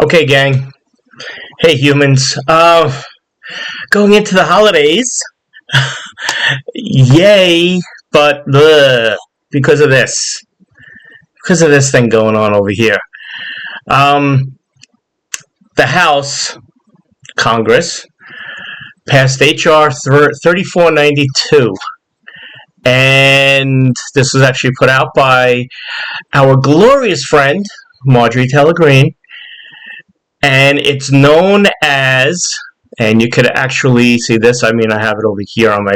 Okay, gang. Hey, humans. Going into the holidays. Yay, but because of this. Because of this thing going on over here. Um, the House, Congress, passed H.R. 3492. And this was actually put out by our glorious friend, Marjorie Taylor Greene. And it's known as, and you could actually see this. I mean, I have it over here on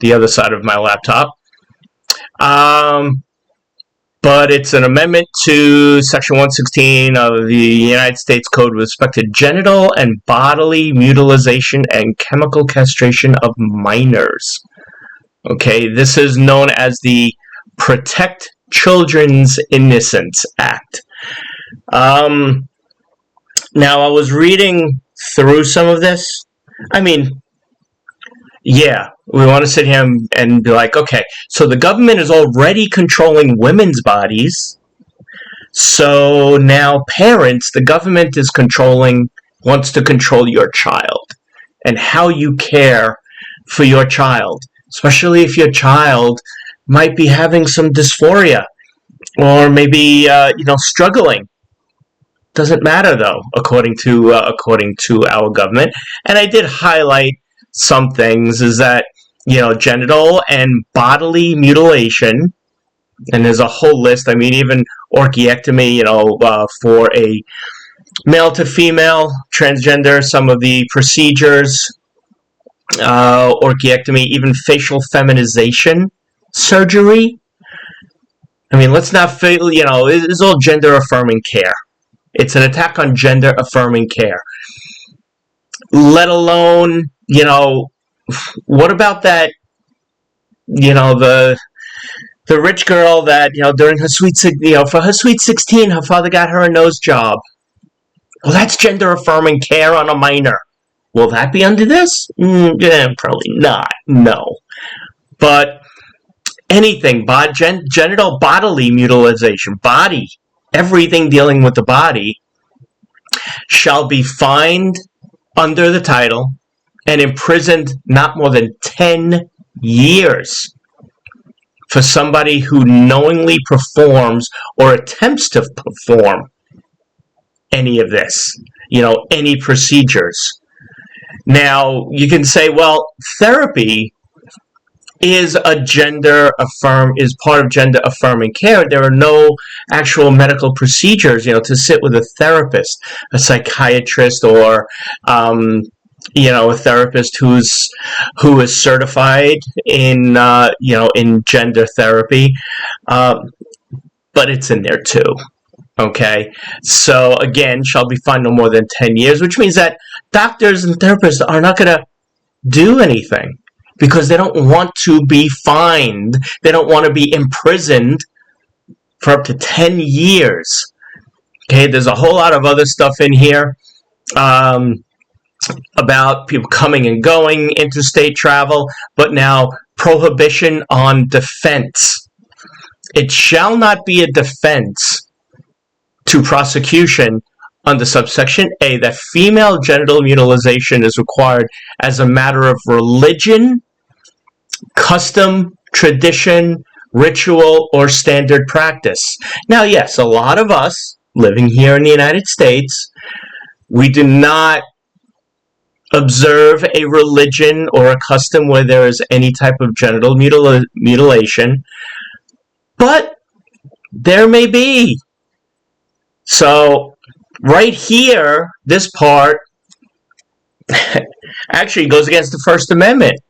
the other side of my laptop. But it's an amendment to Section 116 of the United States Code with respect to genital and bodily mutilation and chemical castration of minors. Okay, this is known as the Protect Children's Innocence Act. Now, I was reading through some of this. I mean, yeah, we want to sit here and be like, okay, so the government is already controlling women's bodies. So now parents, the government wants to control your child and how you care for your child, especially if your child might be having some dysphoria or maybe, struggling. Doesn't matter though, according to our government. And I did highlight some things is that genital and bodily mutilation, and there's a whole list. I mean, even orchiectomy, for a male to female transgender, some of the procedures, orchiectomy, even facial feminization surgery. I mean, let's not fail. It's all gender affirming care. It's an attack on gender-affirming care. Let alone, what about that, the rich girl that, during her for her sweet 16, her father got her a nose job. Well, that's gender-affirming care on a minor. Will that be under this? Probably not. No. But anything, genital bodily mutilation, body, everything dealing with the body shall be fined under the title and imprisoned not more than 10 years for somebody who knowingly performs or attempts to perform any of this, any procedures. Now, you can say, well, therapy is part of gender affirming care. There are no actual medical procedures, to sit with a therapist, a psychiatrist, or a therapist who is certified in in gender therapy. But it's in there too. Okay, so again, shall be fined no more than 10 years, which means that doctors and therapists are not going to do anything, because they don't want to be fined. They don't want to be imprisoned for up to 10 years. Okay, there's a whole lot of other stuff in here about people coming and going, interstate travel, but now prohibition on defense. It shall not be a defense to prosecution under subsection A that female genital mutilation is required as a matter of religion, custom, tradition, ritual, or standard practice. Now, yes, a lot of us living here in the United States, we do not observe a religion or a custom where there is any type of genital mutilation, but there may be. So, right here, this part actually goes against the First Amendment.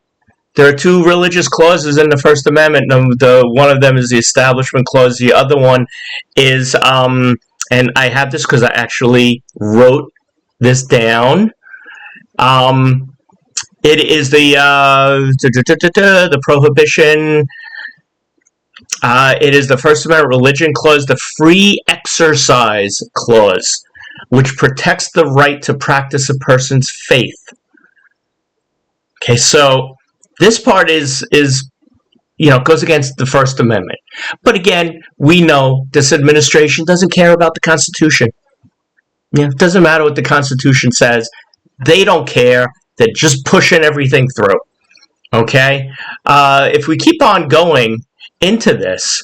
There are two religious clauses in the First Amendment. One of them is the Establishment Clause. The other one is, and I have this because I actually wrote this down. It is the prohibition. It is the First Amendment Religion Clause, the Free Exercise Clause, which protects the right to practice a person's faith. Okay, so this part is goes against the First Amendment. But again, we know this administration doesn't care about the Constitution. Yeah, it doesn't matter what the Constitution says. They don't care. They're just pushing everything through. Okay? If we keep on going into this,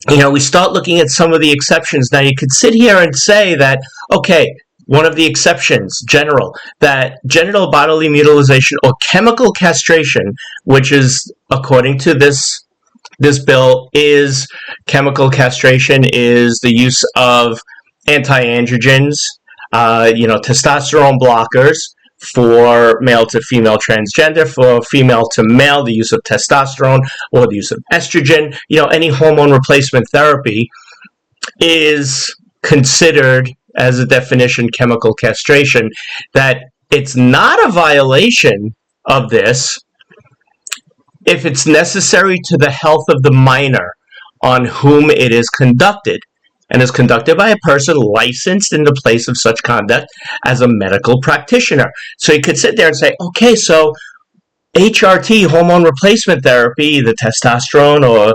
we start looking at some of the exceptions. Now, you could sit here and say that, okay, one of the exceptions, that genital bodily mutilation or chemical castration, which is, according to this bill, is chemical castration is the use of anti-androgens, testosterone blockers for male to female transgender, for female to male, the use of testosterone or the use of estrogen, any hormone replacement therapy is considered, as a definition, chemical castration. That it's not a violation of this if it's necessary to the health of the minor on whom it is conducted, and is conducted by a person licensed in the place of such conduct as a medical practitioner. So you could sit there and say, okay, so HRT, hormone replacement therapy, the testosterone or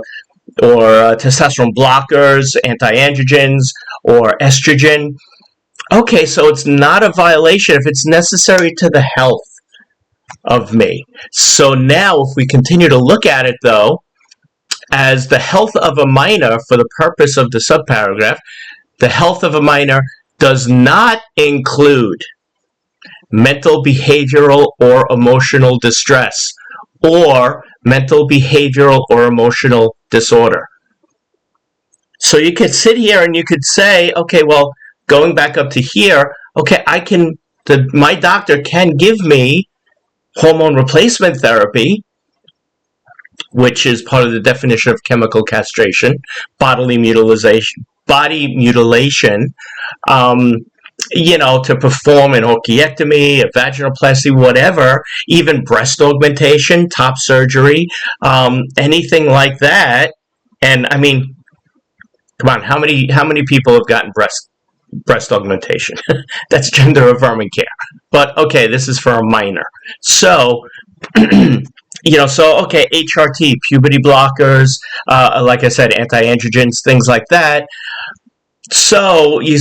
testosterone blockers, anti-androgens, or estrogen. Okay, so it's not a violation if it's necessary to the health of me. So now, if we continue to look at it, though, as the health of a minor for the purpose of the subparagraph, the health of a minor does not include mental, behavioral, or emotional distress, or mental, behavioral, or emotional disorder. So you could sit here and you could say, okay, well, going back up to here, okay, my doctor can give me hormone replacement therapy, which is part of the definition of chemical castration, body mutilation, to perform an orchiectomy, a vaginoplasty, whatever, even breast augmentation, top surgery, anything like that. And I mean, come on, how many people have gotten breast augmentation? That's gender-affirming care. But okay, this is for a minor. So, okay, HRT, puberty blockers, like I said, anti-androgens, things like that. So you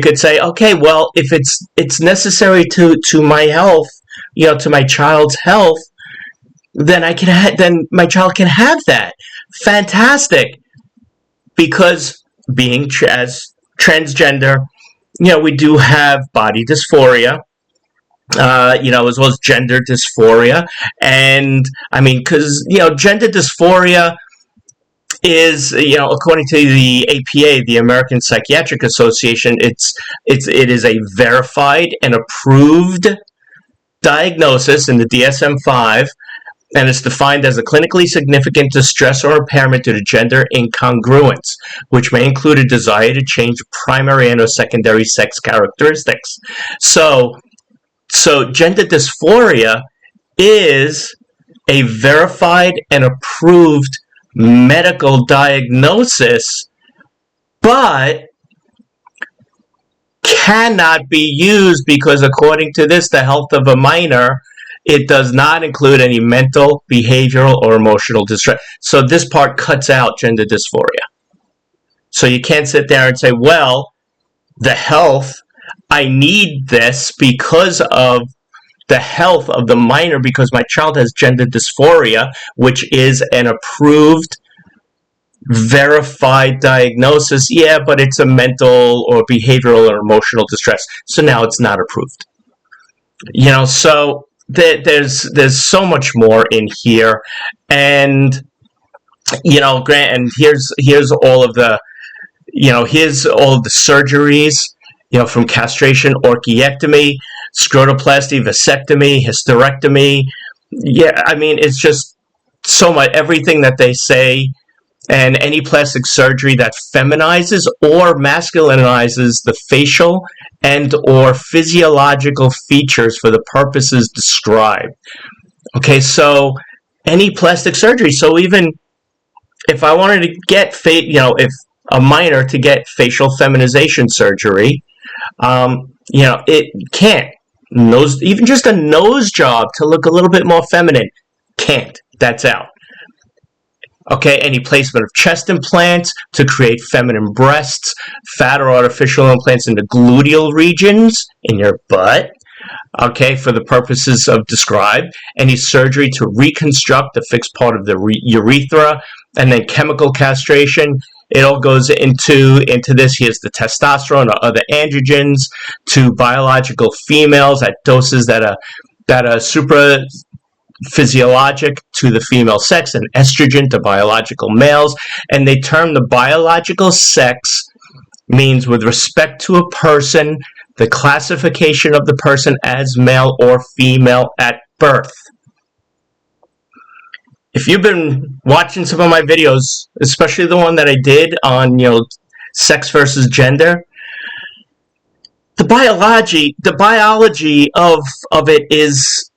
could say, okay, well, if it's necessary to my health, to my child's health, then then my child can have that. Fantastic, because being as transgender, we do have body dysphoria, as well as gender dysphoria. And I mean, because, gender dysphoria is, according to the APA, the American Psychiatric Association, it is a verified and approved diagnosis in the DSM-5, and it's defined as a clinically significant distress or impairment due to gender incongruence, which may include a desire to change primary and or secondary sex characteristics. So gender dysphoria is a verified and approved medical diagnosis, but cannot be used because, according to this, the health of a minor, it does not include any mental, behavioral, or emotional distress. So this part cuts out gender dysphoria. So you can't sit there and say, well, the health, I need this because of the health of the minor, because my child has gender dysphoria, which is an approved, verified diagnosis. Yeah, but it's a mental or behavioral or emotional distress. So now it's not approved. So there's so much more in here, and Grant, and here's all of the surgeries, from castration, orchiectomy, scrotoplasty, vasectomy, hysterectomy. Yeah, I mean, it's just so much, everything that they say, and any plastic surgery that feminizes or masculinizes the facial and or physiological features for the purposes described. Okay, so any plastic surgery. So even if I wanted to get, if a minor to get facial feminization surgery, it can't. Even just a nose job to look a little bit more feminine, can't. That's out. Okay, any placement of chest implants to create feminine breasts, fat or artificial implants in the gluteal regions in your butt. Okay, for the purposes of described, any surgery to reconstruct the fixed part of the urethra, and then chemical castration. It all goes into this. Here's the testosterone or other androgens to biological females at doses that are super physiologic to the female sex, and estrogen to biological males. And they term the biological sex means with respect to a person, the classification of the person as male or female at birth. If you've been watching some of my videos, especially the one that I did on, sex versus gender, the biology of it is,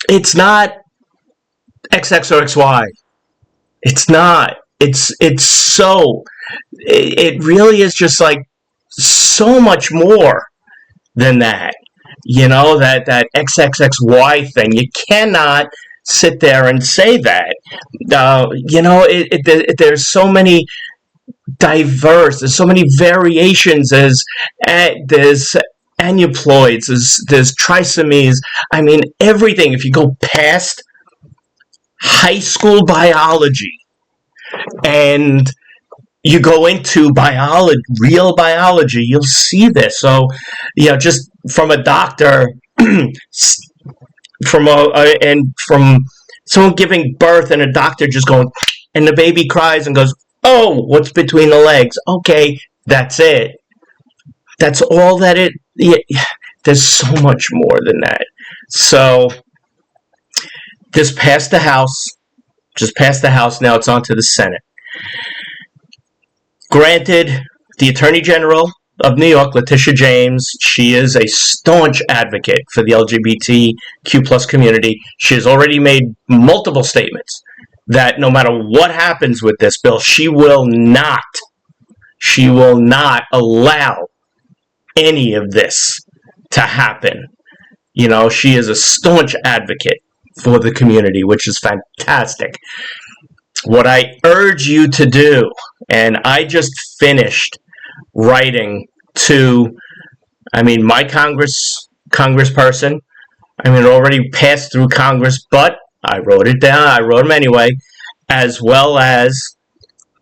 it's not XX or XY. It's not. It really is just like so much more than that. That XXXY thing. You cannot sit there and say that. There's so many there's so many variations. There's aneuploids, there's trisomies. I mean, everything. If you go past high school biology and you go into biology, real biology, you'll see this. So, just from a doctor, from someone giving birth, and a doctor just going, and the baby cries and goes, "Oh, what's between the legs?" Okay, that's it. That's all that it. There's so much more than that. So, this passed the House. Just passed the House. Now it's on to the Senate. Granted, the Attorney General of New York, Letitia James, she is a staunch advocate for the LGBTQ plus community. She has already made multiple statements that no matter what happens with this bill, she will not allow any of this to happen. She is a staunch advocate for the community, which is fantastic. What I urge you to do, and I just finished writing to, my congressperson. It already passed through Congress, but I wrote it down. I wrote them anyway, as well as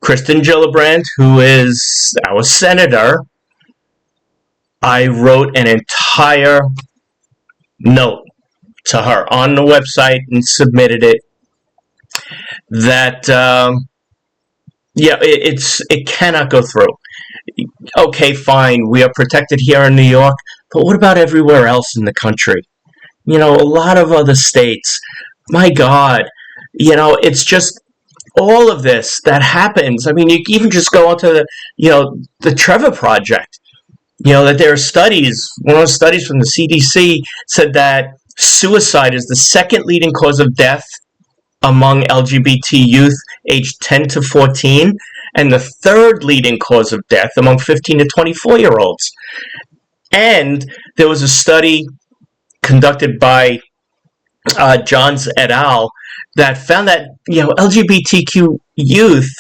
Kristen Gillibrand, who is our senator. I wrote an entire note to her on the website and submitted it. That it cannot go through. Okay, fine, we are protected here in New York, but what about everywhere else in the country? A lot of other states. My God, it's just all of this that happens. You even just go onto the Trevor Project. That there are studies. One of the studies from the CDC said that suicide is the second leading cause of death among LGBT youth aged 10 to 14, and the third leading cause of death among 15 to 24-year-olds. And there was a study conducted by Johns et al. That found that LGBTQ youth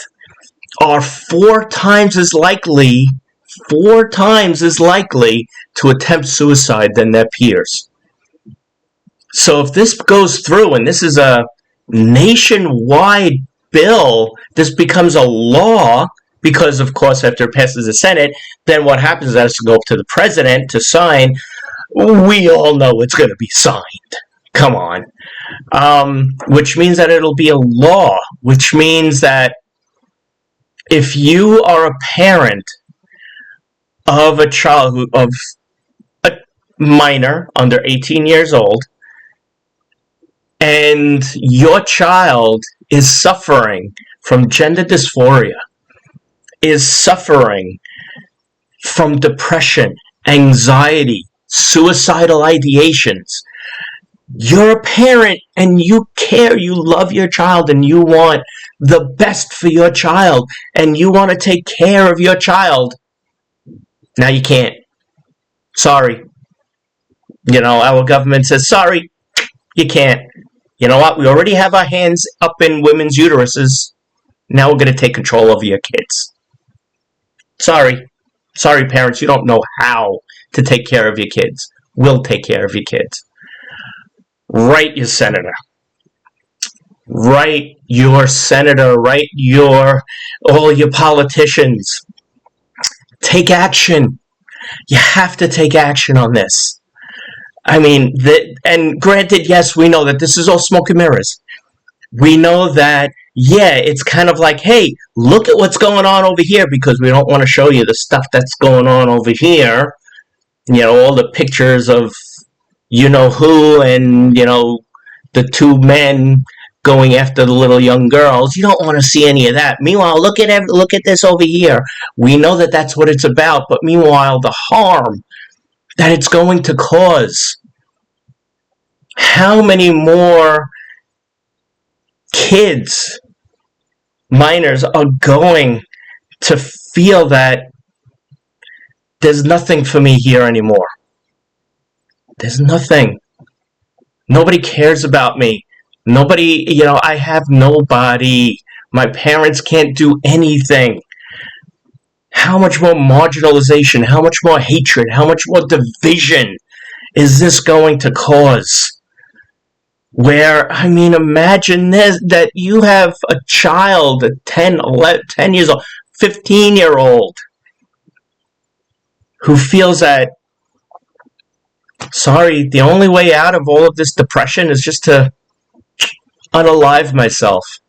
are four times as likely to attempt suicide than their peers. So if this goes through, and this is a nationwide bill, this becomes a law, because of course after it passes the Senate, then what happens is it has to go up to the president to sign. We all know it's going to be signed. Come on. Which means that it'll be a law, which means that if you are a parent of a child, of a minor under 18 years old, and your child is suffering from gender dysphoria, is suffering from depression, anxiety, suicidal ideations, you're a parent and you care, you love your child, and you want the best for your child, and you want to take care of your child. Now you can't. Sorry. Our government says, sorry, you can't. You know what? We already have our hands up in women's uteruses. Now we're going to take control over your kids. Sorry, parents, you don't know how to take care of your kids. We'll take care of your kids. Write your senator. Write your senator. Write all your politicians. Take action. You have to take action on this. I mean, and granted, yes, we know that this is all smoke and mirrors. We know that, yeah, it's kind of like, hey, look at what's going on over here, because we don't want to show you the stuff that's going on over here. All the pictures of you-know-who and, the two men going after the little young girls. You don't want to see any of that. Meanwhile, look at this over here. We know that that's what it's about, but meanwhile, the harm that it's going to cause. How many more kids, minors, are going to feel that there's nothing for me here anymore? There's nothing. Nobody cares about me. Nobody, I have nobody. My parents can't do anything. How much more marginalization, how much more hatred, how much more division is this going to cause? Where, imagine this, that you have a child, a 10 years old, 15-year-old, who feels that, sorry, the only way out of all of this depression is just to unalive myself.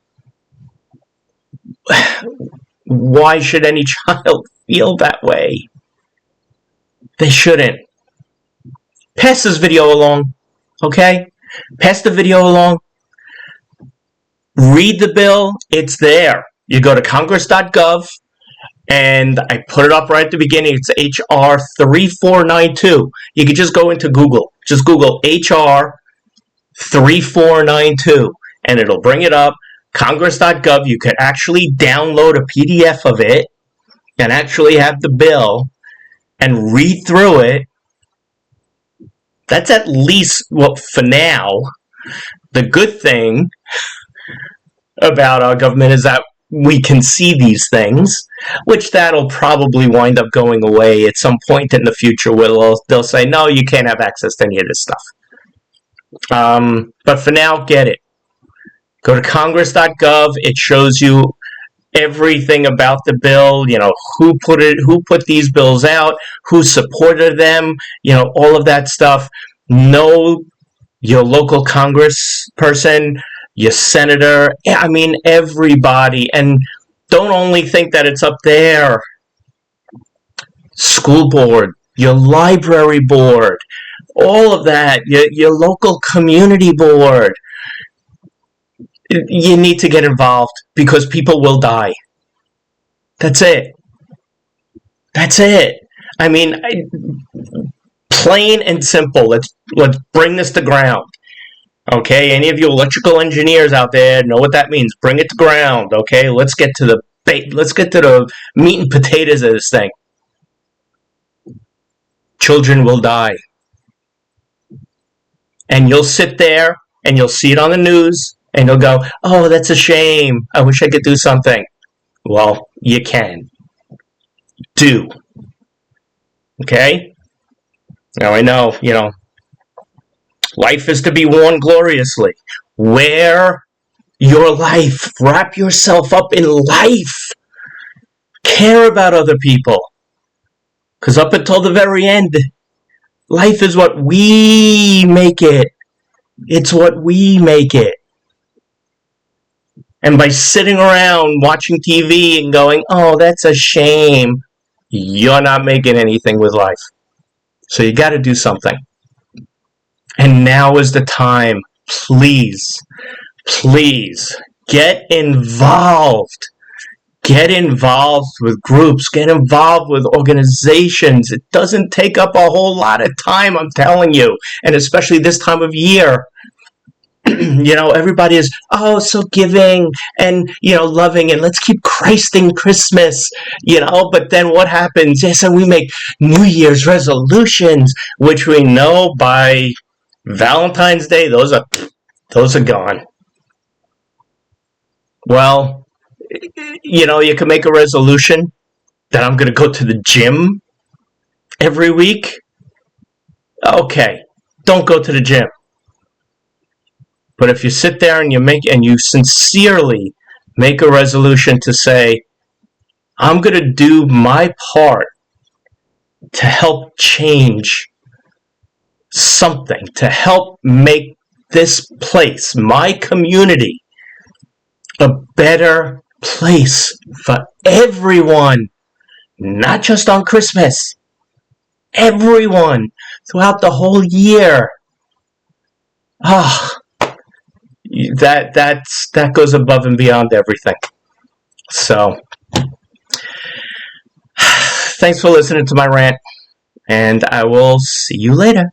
Why should any child feel that way? They shouldn't. Pass this video along, okay? Pass the video along. Read the bill. It's there. You go to congress.gov, and I put it up right at the beginning. It's HR 3492. You can just go into Google. Just Google HR 3492, and it'll bring it up. Congress.gov. You could actually download a PDF of it and actually have the bill and read through it. That's at least what, for now. The good thing about our government is that we can see these things, which that'll probably wind up going away at some point in the future, where they'll say, no, you can't have access to any of this stuff. But for now, get it. Go to congress.gov. It shows you everything about the bill, who put these bills out, who supported them, all of that stuff. Know your local congressperson, your senator, everybody. And don't only think that it's up there. School board, your library board, all of that, your local community board. You need to get involved, because people will die. That's it. That's it. Plain and simple. Let's bring this to ground. Okay, any of you electrical engineers out there know what that means. Bring it to ground. Okay, let's get to the meat and potatoes of this thing. Children will die. And you'll sit there and you'll see it on the news. And you'll go, oh, that's a shame. I wish I could do something. Well, you can. Do. Okay? Now, I know, life is to be worn gloriously. Wear your life. Wrap yourself up in life. Care about other people. Because up until the very end, life is what we make it. It's what we make it. And by sitting around watching TV and going, oh, that's a shame, you're not making anything with life. So you got to do something. And now is the time. Please, get involved. Get involved with groups. Get involved with organizations. It doesn't take up a whole lot of time, I'm telling you. And especially this time of year. Everybody is, so giving and, loving, and let's keep Christing Christmas, but then what happens? Yes, and we make New Year's resolutions, which we know by Valentine's Day, those are gone. Well, You can make a resolution that I'm going to go to the gym every week. Okay, don't go to the gym. But if you sit there and you sincerely make a resolution to say, I'm going to do my part to help change something, to help make this place, my community, a better place for everyone, not just on Christmas, everyone throughout the whole year. That goes above and beyond everything. So, thanks for listening to my rant, and I will see you later.